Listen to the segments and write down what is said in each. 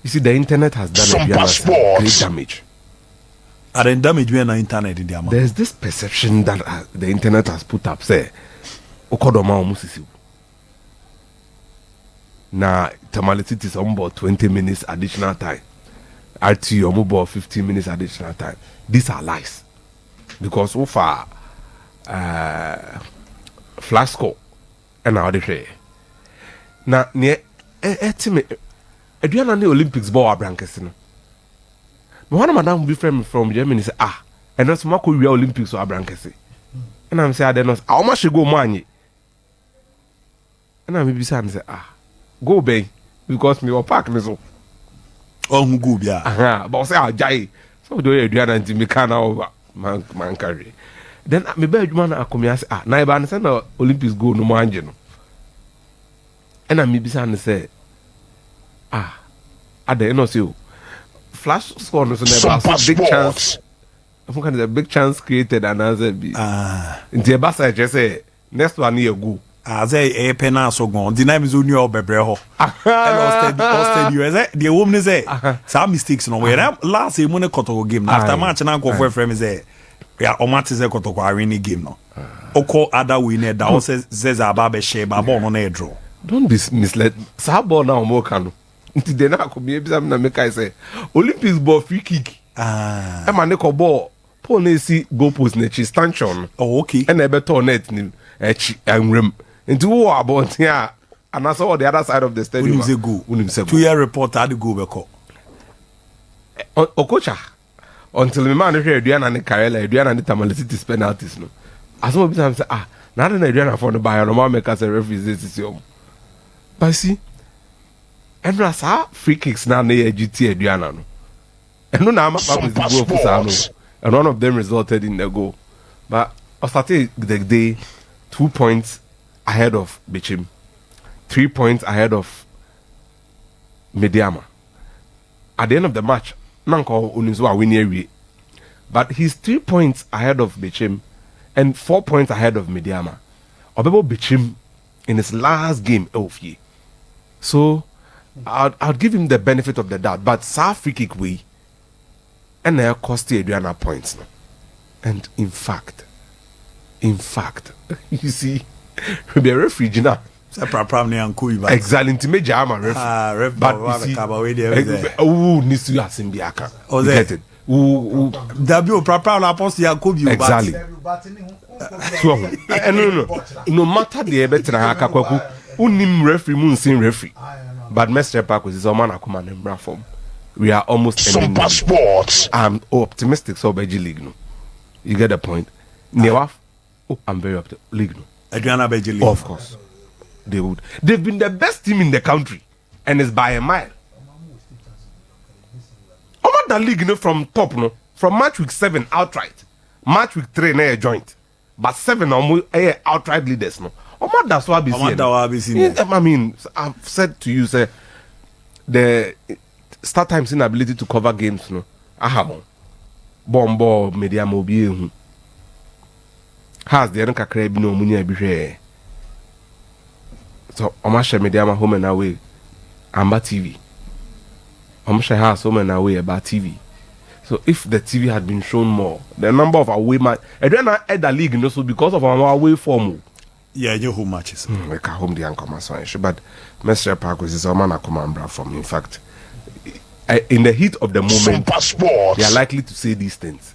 You see, the internet has done great damage. Are the damage when the internet in the amount? There's this perception that the internet has put up, say, Okodoma Musisi. Now, Tamality is on board 20 minutes additional time. RT on board 15 minutes additional time. These are lies. Because so far, flash score and now they say. Now, near Aduana Olympics ball Abrankesino. One of madam be friend from Germany say and that's Marco Rio Olympics or Abrankesi. And I'm saying I don't know how much you go money. And I'm be saying say go bay because me or park me so. Oh go yeah. But say jai. So do Aduana and me can over man carry. Then me be Aduana akomi say na iba say na Olympics go no manje no. And I'm be saying say at the end of you, flash score no so big chance. I think there's a big chance created and answer be. In the basa just say next one year go. Say a penna so gone. The name is Unio Bebreho. And Austin USA. The woman say some mistakes no way. Last year when a Koto game after match and uncle for friend say yeah, Omat a Koto any game no. Oko other winner that says Ababe Sheba born on a draw. Don't be misled. Sabo now more cano. Then I could be able to make I say Olympics ball free kick. I'm a nickel ball. Paul Nacy go post nechi stanchion. Oh, okay. And a better net in and rim. Into war about here. And I saw the other side of the stadium. 2-year report had to go back. Okocha. Until the man here, Aduana and Karela, Aduana and the Tamality penalties. No. As some of them say, not an Aduana for the buyer, no man make us a referee. But see, and that's how free kicks now near GT Aduana. And no, now with the goal for Sano. And one of them resulted in the goal. But I started the day 2 points ahead of Bichim, 3 points ahead of Mediama. At the end of the match, Nanko Unizwa win. But he's 3 points ahead of Bichim and 4 points ahead of Mediama. Obebo Bichim in his last game of year. So I'll give him the benefit of the doubt. But South free kick way and they're costing Aduana points now. And in fact, you see, be a referee now. Exactly, intimate jama referee. But needs to have Simbiaka. Oh, get it. W proper la post Yakubu. Exactly. So, no matter the better Hakaku, unim referee, moon sin referee. But Mr. Park is a man command in form. We are almost SOMPA Sports. I'm optimistic so by G League no. You get the point. Newaf, I'm very optimistic. League no. Aduana Beji League. Of course. They would. They've been the best team in the country. And it's by a mile. The league no, from top no. From match week 7 outright. Match week 3 na joint. But 7 almost outright leaders no. That's what I've seen. I mean, I've said to you, say the start times inability to cover games no. Bombo media mobile. Has the anka crab no money be here. So Omasha media home and away. Amba TV. Omasha has home and away about TV. So if the TV had been shown more, the number of away match, I don't know at the league, you know, so because of our away form. Yeah, you home matches. We can home the Ankoma so but Mr. Park was a man command from. In fact, in the heat of the moment, they are likely to say these things.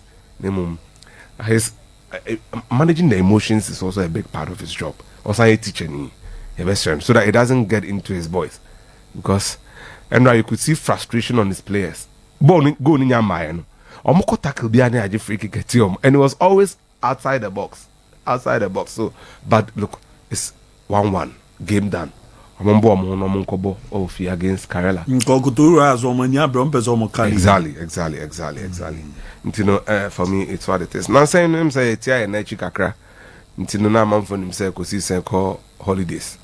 His managing the emotions is also a big part of his job. Also, a teacher, so that it doesn't get into his voice. Because, and now you could see frustration on his players. Go in your mind. Omoko tackle behind free kick at him, and it was always outside the box. So, but look, it's 1-1, game done. Against Karela. Exactly. You know, for me, it's what it is. Now saying him say Tia and Kakra. You know, now man for himself because he call holidays.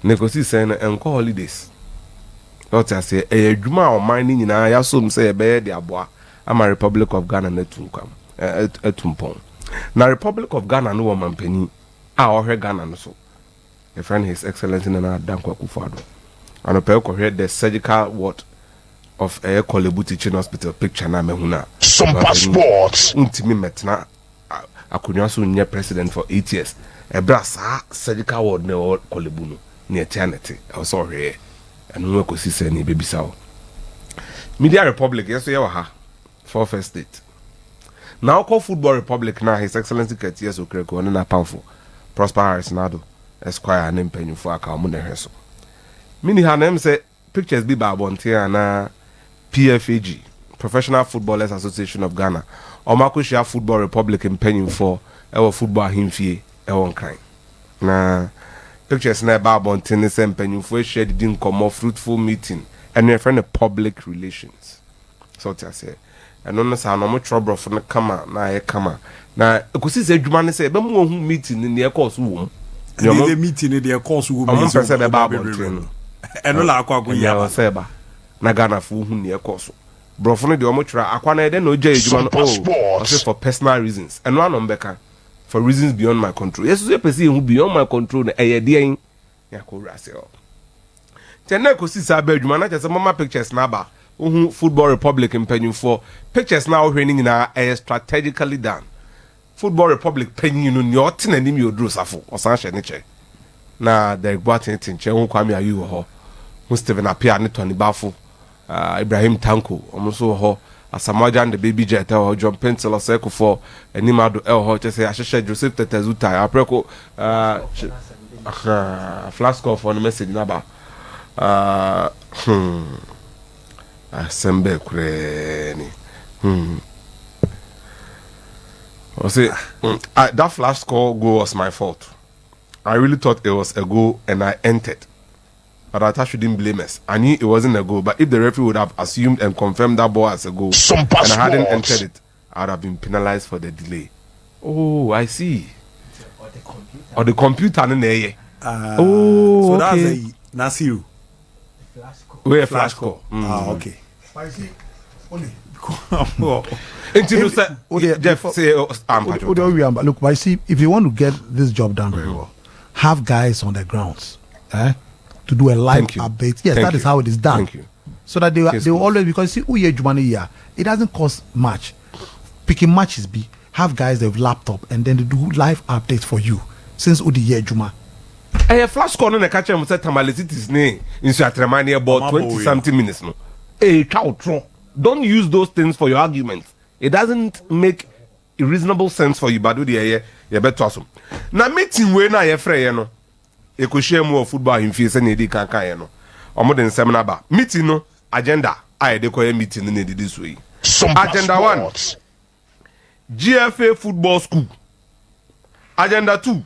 Negosi saying and call holidays. What I say, a Juma or mining in I assume say a bear the aboa. I'm a Republic of Ghana netunkam. Tumpon. Now Republic of Ghana no woman penny. Or her Ghana no so. A friend His Excellency Nana Dankwa Kufado. And a pelko heard the surgical ward of a Kolebu Teaching Hospital picture na mehuna. SOMPA Sports. Untimi metna akunwa so nye president for 8 years. Ebra sa surgical ward ne Kolebu no ne eternity. I so here. Anu we kosi se ni bebisa o. Media Republic yeso ye wa ha for first state. Now call Football Republic now His Excellency Ketias Okreko on na powerful Prosper Harris Nado Esquire and Impenyu for akamu ne hweso. Mini hanem say pictures be ba bontia na PFAG Professional Footballers Association of Ghana Omakoshia Football Republic Impenyu for our football himfie ewon kan. Na pictures na ba bontia say Impenyu for share the din come fruitful meeting and we friend public relations. So to say and no say no trouble for no kama na ye kama na ekusi se adwuma ne say be mo hu meeting ne course wo the meeting in the course wo mo pese be ba bontin eno la akwa ya say ba na Ghana fu hu ne course brofo no de o mo twira akwa na de na oja adwuma no say for personal reasons and no mbeka for reasons beyond my control yes so pese hu beyond my control na eye de yin ya ko rase o tena ekusi sa ba adwuma na chese mama pictures na ba Football Republic in Penny for pictures now raining na strategically done. Football Republic penny no nyotin anim yodru safo osan hye na the Boatin tinche won kwame ayu ho mu Steven Apia ne Tony Bafo Ibrahim Tanko omuso ho Asamaja and the baby jet ho John Pencil oseko for animado el ho chese ahye Joseph Tetezuta apreko Flasco for the message na ba Assemble Kureni. That flash score goal was my fault. I really thought it was a goal and I entered. But I shouldn't blame us. I knew it wasn't a goal, but if the referee would have assumed and confirmed that ball as a goal and I hadn't entered it, I would have been penalized for the delay. Oh, I see. Or the computer. Oh, so that's a Nasiru. Where flash score? Okay. But see, if you want to get this job done very well, have guys on the grounds to do a live update. Yes, that is how it is done. Thank you. So that they will always, because see, it doesn't cost much. Picking matches be have guys that have laptop and then they do live updates for you since Udiye Juma. A flash score on the catcher was set Tamalicity's name in Suatremania about 20 something minutes. No, a cow throw. Don't use those things for your arguments. It doesn't make a reasonable sense for you, but do the better awesome. Now, meeting when I afraid, no, you could share more football in face and you can't, no, or more than seminar bar. Meeting, no, agenda. I declare meeting in this way. Agenda 1 GFA Football School. Agenda 2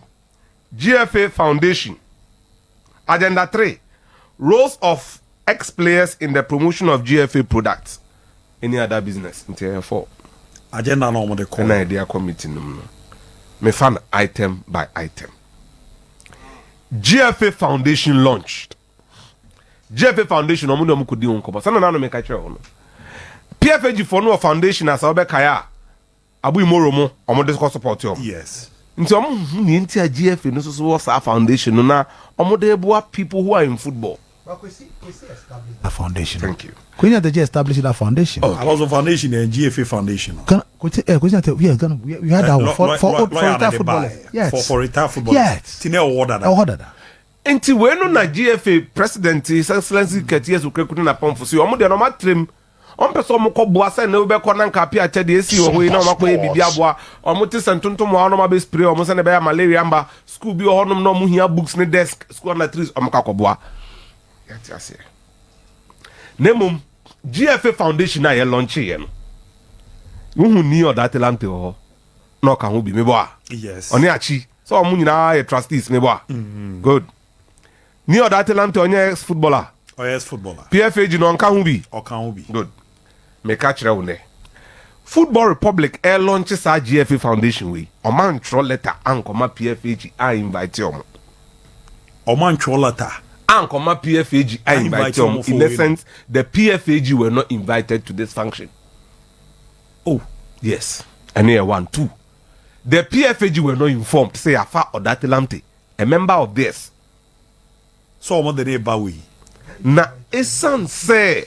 GFA Foundation. Agenda 3 roles of ex-players in the promotion of GFA products. Any other business until 4 agenda no mo de call na idea committee no me fan item by item. GFA Foundation launched. GFA Foundation omo no kodi won ko sana na no me ka kire ho. PFAG for no foundation as obe kaya abu imoro mo omo de support yo. Yes. Nti omo ni nti a GFA no so was a foundation no na omo de boa people who are in football. A foundation. Thank you. Queen had established that foundation. Oh, I was a foundation and GFA Foundation. We had that for retired footballers. Yes. For retired footballers. Yes. Tine order that. Enti we no na GFA president His Excellency Ketias Okreko na pon for so omo de no matrim. On person mo ko boa se na we be ko na nka pia chede esi wo hoyi na o makọ e bibia boa omo te sentontom wa no ma be spray omo se na be ya malaria mba school bi ohonom no mo hia books ne desk school na trees omo ka ko boa. Yati Nemum GFA Foundation na ye launch ye no. Who ni oda talent ho. No ka ho bi me boa. Yes. Oni achi. So omo nyina ye trustees me boa. Good. Ni oda talent onye ex footballer. Oh yes, footballer. PFAG no nka ho bi. O kan ho bi. Good. Me ka kire wo ne. Football Republic air launches our GFA Foundation we. O man throw letter ankoma PFAG I invite you. O man throw letter Ankoma PFAG I invite you. In essence, the PFAG were not invited to this function. Oh, yes. And here 1, 2. The PFAG were not informed. Say Afa Odatelamte, a member of this. So what the name Bawi? Na esan say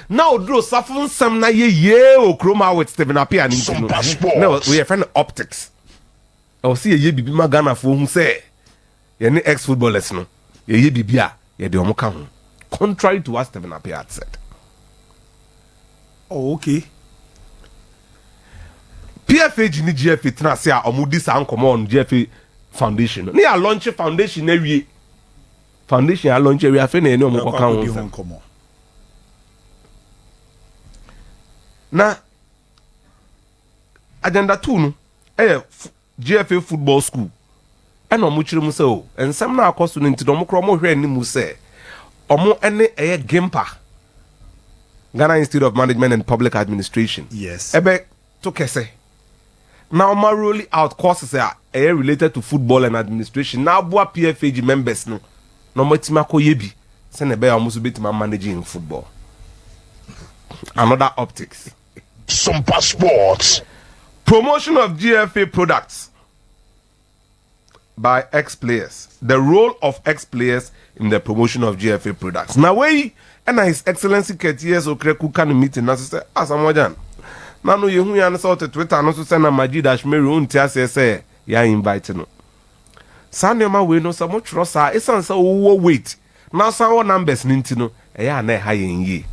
now draw safun some na ye o chroma with Stephen Appiah nin tino no we are friend optics o see ye bibi ma Ghana fo hu say ye ne ex footballers no ye bibi a ye de omo ka ho contrary to what Stephen Appiah had said. Oh, okay. PFA ni GFA tena se a omo di sa nkomo on GFA foundation ne ya launch foundation na wie foundation ya launch we afa na ene omo ka ho na agenda 2 no GFA football school and omo chire mu se o ensam na akoso no nti omo kro omo hwe ani mu se omo ene gimpa Ghana Institute of Management and Public Administration. Yes. Ebe to kese. Now ma rolling out courses are related to football and administration. Now boa PFAG members no. No matima ko yebi. Se ne be amusu betima managing football. Another optics. SOMPA Sports. Promotion of GFA products by ex-players. The role of ex-players in the promotion of GFA products. Now we and His Excellency Ketias Okreku can meeting na say asamojan. Na no yehu ya na so Twitter no so say na Majid Ashmeri unti ase ya invite no. Sanema we no so much rosa esan say wo wait. Na so numbers ninti no ya na ha yenye.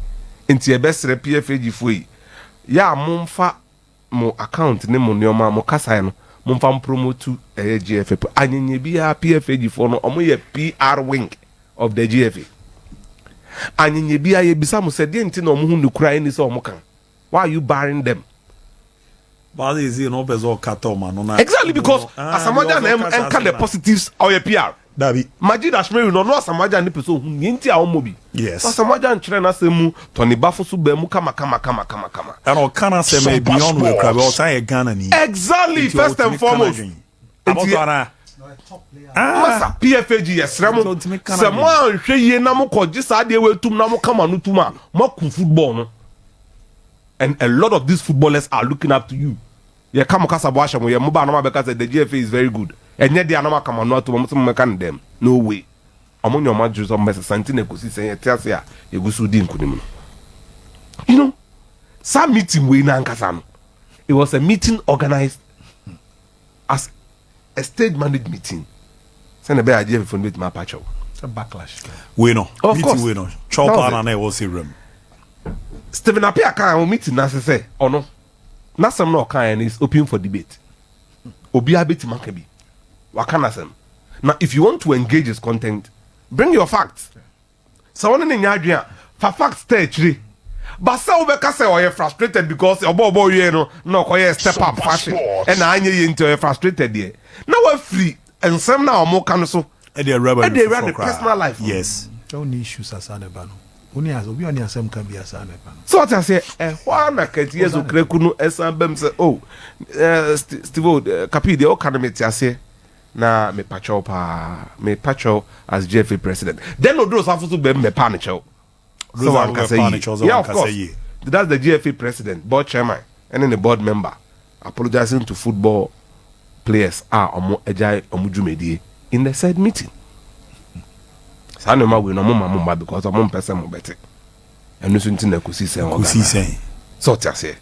Nti e besre PFAG foi. Ya momfa mo account ne mo neoma mo kasa no. Momfa promote GFA. Anyenye bia PFAG for no omo ye PR wing of the GFA. Anyenye bia ye bisa mo se de nti na omo hu nukura ni se omo kan. Why are you barring them? But is it no bezo kato man no. Exactly because Asamoah and can the positives or your PR. Dabi. Majid Ashmeri no Asamoah ni person hu nti a omo bi. Yes. Asamoah nkyere na semu Tony Bafo so ba mu kama. And o kana say me beyond we crab o say Ghana ni. Exactly first and foremost. About Masa PFAG yesremo se mo anhwe ye na mo koje sa de wetum na mo kama no tuma mo ku football no. And a lot of these footballers are looking up to you. Ye kama kasa bo ahye mo ye mo ba no ma be kasa the GFA is very good. Enye de anama kama no to mo mo kan dem. No way. Omo nyoma ju so mess santine kosi sen ye tiase a ye gusu di nkunim no. You know, some meeting we na nkasa no. It was a meeting organized as a state managed meeting. Send a bear GFA for me to my patch. A backlash. We know. Of course. We know. Chop on and was room. Stephen Appiah can meeting na say or no. Na some no kind is open for debate. Obi abeti mankebi. Wakana sem. Now if you want to engage his content, bring your facts. So one in Adrian for facts stay. But so we can say oh, you're frustrated because your boy you know no koye step up fashion and anye into you frustrated there. Now we're free and some now more can so they run the personal life. Yes. Don't issues as anebano. Only as we only as some can be as anebano. So what I say why na Ketias Okreku no esambem say oh Steve Kapi de o kan me tiase na me pacho as GFA president. Then no do so be me pa ne chew. So one can say, yeah, of course. That's the GFA president, board chairman, and then the board member apologizing to football players in the said meeting. So I know we no more because I'm one person more better. And no something that could see saying. So I say,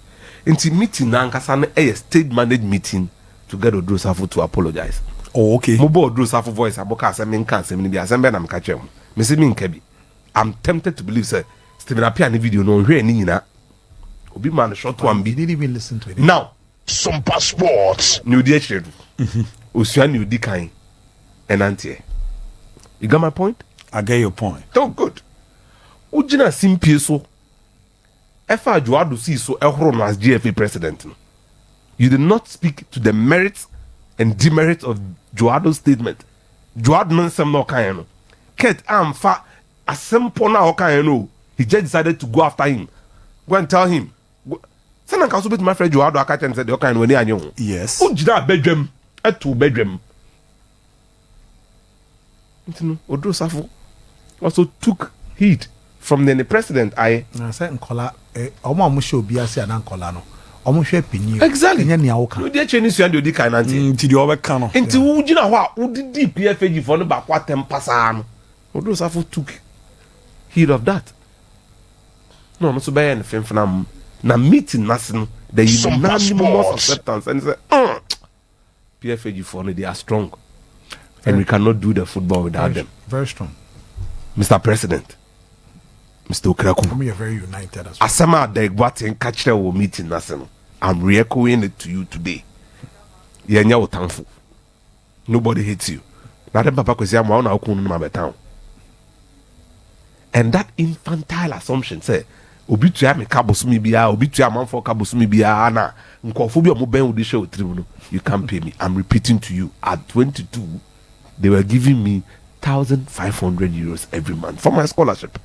into meeting now, a state managed meeting to get Odrosafo to apologize. Oh, okay. Mobo Odrosafo voice aboka say me kan say me be asembe na me ka chem. Me say me nkabi. I'm tempted to believe say Stephen Appiah video no hwe ni nyina. Obi man short one be. Didn't even listen to it. Now, SOMPA Sports. New Day Chiredu. Osua New Di kan enantie. You got my point? I get your point. Oh, good. Ujina simpie so. Efa Aduana si so ehoro no as GFA president. You did not speak to the merits and demerits of Aduana's statement. Aduana no sem no kan no. Ket amfa a simple now can know. He just decided to go after him. Go and tell him. Send an council with my friend Aduana catch and said the kind when they are young. Yes. Ujina bedroom a 2-bedroom. Odrosafo also took heat from the president. I said Nkola omo amusho bi ase ana Nkola no. Omo hwe pinyi. Exactly. Enya nia wo kan. You dey change so and you dey kan nanti. Ti di obeka no. Enti ujina ho a udidi PFAG for no ba kwatem pasa no. Odrosafo took heed of that. no so be en fenfena na meeting nasin the unanimous acceptance and say PFAG for they are strong and we cannot do the football without them. Very strong. Mr. President, Mr. Okraku, we are very united as well. Asama the Guatin catch the meeting nasin. I'm re-echoing it to you today. Yenya utanfu. Nobody hates you. Na dem papa kwesi ama ona okunu ma betan. And that infantile assumption say obi tua me kabosumi bia obi tua manfo kabosumi bia na nkofo bi omo ben wo de show tribunal you can't pay me. I'm repeating to you at 22 they were giving me 1,500 euros every month for my scholarship.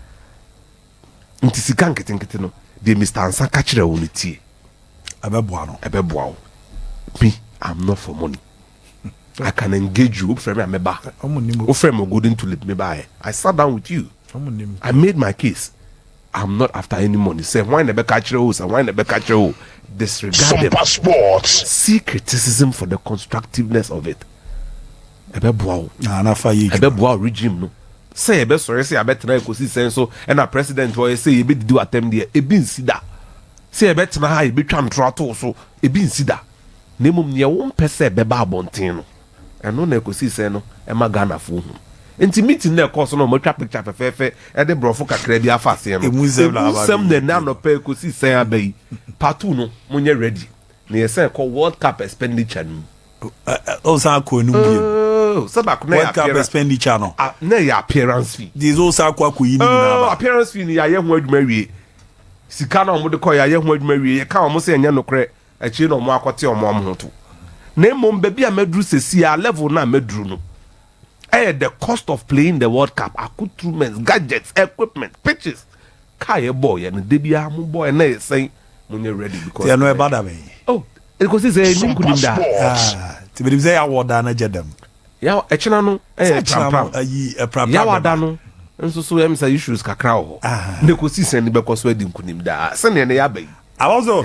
Nti sika nkete no de Mr. Ansa ka kire wo netie. Ebeboa. Me, I'm not for money. I can engage you. Ofreme ameba. Ofreme golden tulip me buy. I sat down with you. I made my case. I'm not after any money. Say why never catch you? Why never catch you? Disregard them. SOMPA Sports. See criticism for the constructiveness of it. Ebeboa. Ebeboa regime no. Say ebe sorry say abetena ekosi senso and a president boy say ebe do attempt there. Ebi nsida. Say ebetena ha ebe twa ntrato so ebi nsida. Nemum ne won pese beba abonten no. Eno na ekosi sen no e ma Ghana fo hu. Enti meeting na course no mo twa picture fefefe e de brofo kakra bi afase no. Emusem na no pe ekosi sen abai. Part 2 no munye ready. Na yesen call World Cup expenditure no. O sa ko nu bi. So back na World Cup expenditure no. Na ya appearance fee. These also akwa ko yi ni na ba. Appearance fee ni ya ye ho adwuma wie. Sika na omo de ko ya ye ho adwuma wie. Ye ka omo se enya nokre achi na omo akote omo ho to. Na emom baby a medru sesi a level na medru no. The cost of playing the World Cup, accoutrements, gadgets, equipment, pitches. Kai boy and the bia mo boy na say munye ready because they no e bada me. Oh, because say SOMPA da. Sports. Ti be say award na jedam. Ya echina no pram. Pram. Ya wada no. Nso so em say issues kakra ho. Ne ko si sen be ko so adi nkunim da. Se ne ya bai. Awozo.